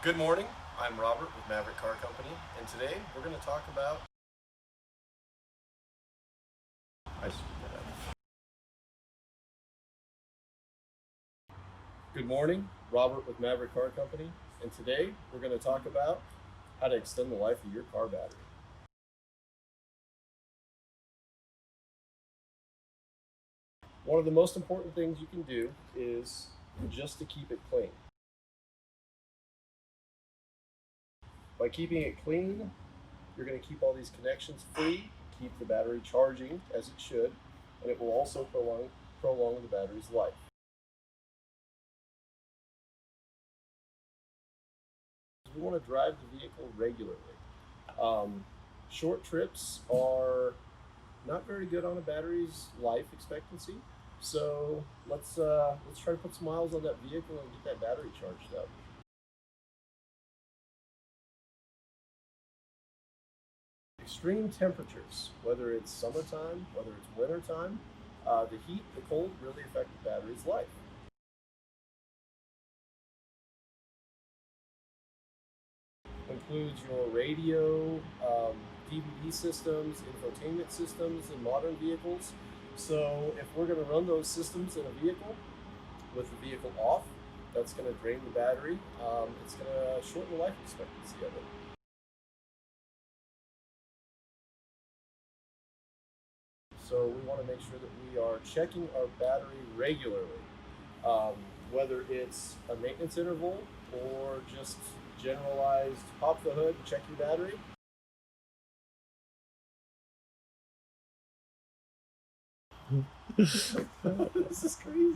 Good morning, I'm Robert with Maverick Car Company, and today we're going to talk about Good morning, Robert with Maverick Car Company, and today we're going to talk about how to extend the life of your car battery. One of the most important things you can do is just to keep it clean. By keeping it clean, you're going to keep all these connections free, keep the battery charging as it should, and it will also prolong the battery's life. We want to drive the vehicle regularly. Short trips are not very good on a battery's life expectancy, so let's try to put some miles on that vehicle and get that battery charged up. Extreme temperatures, whether it's summertime, whether it's wintertime, the heat, the cold really affect the battery's life. Includes your radio, DVD systems, infotainment systems in modern vehicles. So if we're going to run those systems in a vehicle with the vehicle off, that's going to drain the battery. It's going to shorten the life expectancy of it. So we want to make sure that we are checking our battery regularly, whether it's a maintenance interval or just generalized pop the hood, check your battery. This is crazy.